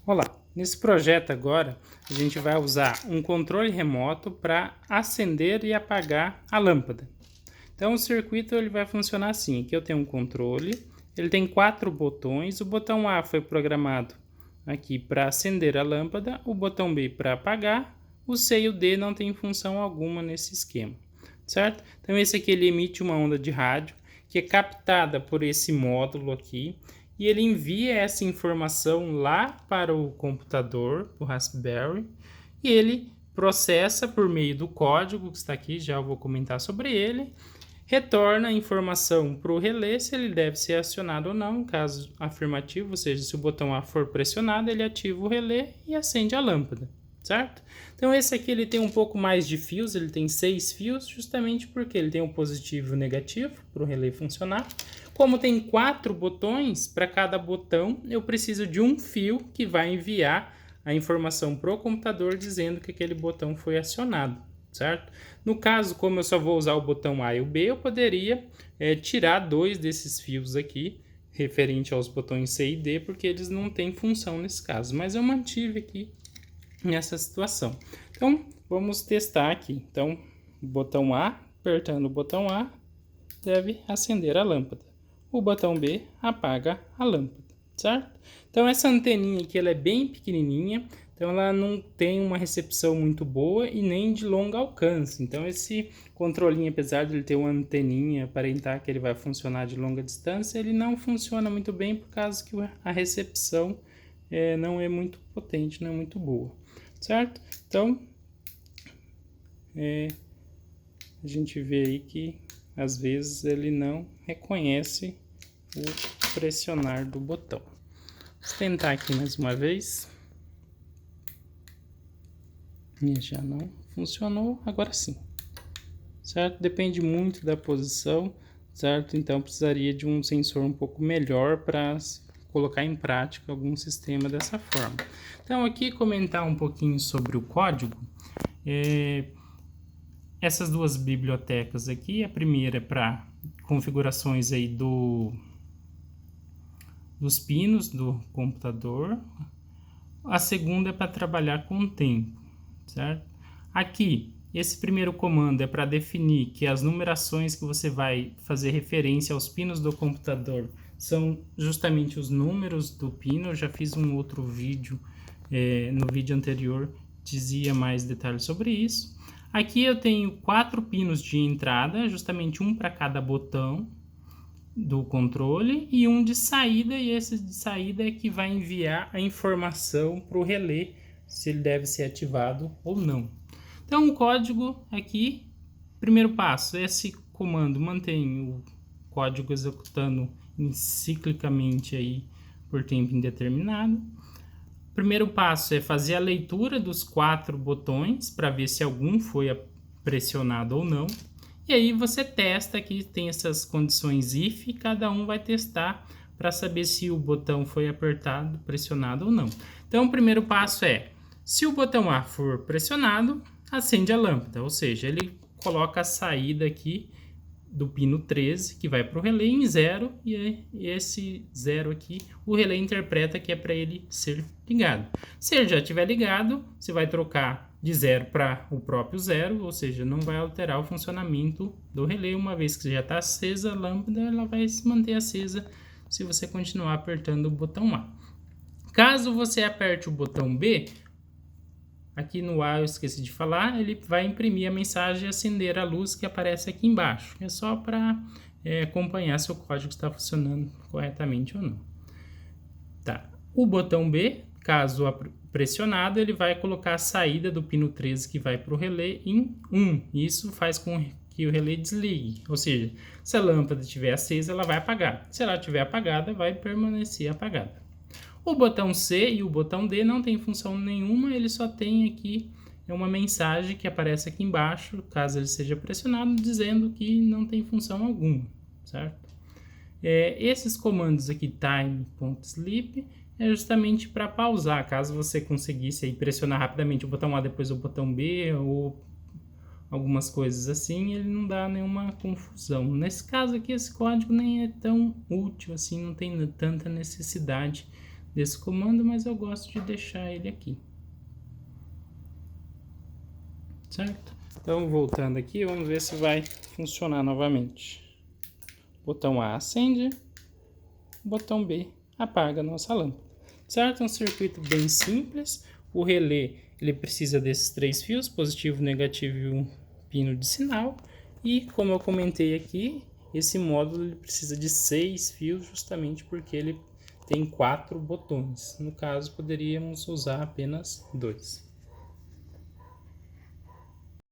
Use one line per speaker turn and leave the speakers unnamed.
Olá, nesse projeto agora a gente vai usar um controle remoto para acender e apagar a lâmpada. Então o circuito ele vai funcionar assim, aqui eu tenho um controle, ele tem 4 botões, o botão A foi programado aqui para acender a lâmpada, o botão B para apagar, o C e o D não tem função alguma nesse esquema, certo? Então esse aqui ele emite uma onda de rádio que é captada por esse módulo aqui e ele envia essa informação lá para o computador, o Raspberry, e ele processa por meio do código que está aqui, já eu vou comentar sobre ele, retorna a informação para o relé se ele deve ser acionado ou não, caso afirmativo, ou seja, se o botão A for pressionado, ele ativa o relé e acende a lâmpada, certo? Então esse aqui ele tem um pouco mais de fios, ele tem 6 fios, justamente porque ele tem um positivo e um negativo para o relé funcionar. Como tem 4 botões, para cada botão eu preciso de um fio que vai enviar a informação para o computador dizendo que aquele botão foi acionado, certo? No caso, como eu só vou usar o botão A e o B, eu poderia tirar 2 desses fios aqui, referente aos botões C e D, porque eles não têm função nesse caso, mas eu mantive aqui nessa situação. Então, vamos testar aqui. Então, botão A, apertando o botão A, deve acender a lâmpada. O botão B apaga a lâmpada, certo? Então, essa anteninha aqui ela é bem pequenininha, então ela não tem uma recepção muito boa e nem de longo alcance. Então, esse controlinho, apesar de ele ter uma anteninha, aparentar que ele vai funcionar de longa distância, ele não funciona muito bem por causa que a recepção não é muito potente, não é muito boa, certo? Então, a gente vê aí que às vezes ele não reconhece o pressionar do botão. Vamos tentar aqui mais uma vez. E já não funcionou, agora sim, certo? Depende muito da posição, certo? Então precisaria de um sensor um pouco melhor para colocar em prática algum sistema dessa forma. Então aqui comentar um pouquinho sobre o código. Essas duas bibliotecas aqui, a primeira é para configurações aí dos pinos do computador, a segunda é para trabalhar com o tempo, certo? Aqui, esse primeiro comando é para definir que as numerações que você vai fazer referência aos pinos do computador são justamente os números do pino. Eu já fiz um outro vídeo, no vídeo anterior dizia mais detalhes sobre isso. Aqui eu tenho 4 pinos de entrada, justamente um para cada botão do controle e um de saída, e esse de saída é que vai enviar a informação para o relé se ele deve ser ativado ou não. Então o código aqui, primeiro passo, esse comando mantém o código executando ciclicamente aí por tempo indeterminado. Primeiro passo é fazer a leitura dos 4 botões para ver se algum foi pressionado ou não. E aí você testa aqui, tem essas condições if, e cada um vai testar para saber se o botão foi apertado, pressionado ou não. Então o primeiro passo é, se o botão A for pressionado, acende a lâmpada, ou seja, ele coloca a saída aqui do pino 13, que vai para o relé em 0, e esse 0 aqui, o relé interpreta que é para ele ser ligado. Se ele já estiver ligado, você vai trocar de 0 para o próprio 0, ou seja, não vai alterar o funcionamento do relé. Uma vez que já está acesa a lâmpada, ela vai se manter acesa se você continuar apertando o botão A. Caso você aperte o botão B, aqui no A eu esqueci de falar, ele vai imprimir a mensagem e acender a luz que aparece aqui embaixo. É só para acompanhar se o código está funcionando corretamente ou não. Tá. O botão B, caso pressionado, ele vai colocar a saída do pino 13 que vai para o relé em 1. Isso faz com que o relé desligue, ou seja, se a lâmpada estiver acesa, ela vai apagar. Se ela estiver apagada, vai permanecer apagada. O botão C e o botão D não tem função nenhuma, ele só tem aqui uma mensagem que aparece aqui embaixo, caso ele seja pressionado, dizendo que não tem função alguma, certo? Esses comandos aqui, time.sleep, é justamente para pausar, caso você conseguisse aí pressionar rapidamente o botão A depois o botão B, ou algumas coisas assim, ele não dá nenhuma confusão. Nesse caso aqui, esse código nem é tão útil assim, não tem tanta necessidade desse comando, mas eu gosto de deixar ele aqui. Certo? Então, voltando aqui, vamos ver se vai funcionar novamente. Botão A acende, botão B apaga a nossa lâmpada. Certo? Um circuito bem simples. O relé ele precisa desses 3 fios, positivo, negativo e um pino de sinal. E como eu comentei aqui, esse módulo ele precisa de 6 fios justamente porque ele tem 4 botões. No caso, poderíamos usar apenas 2.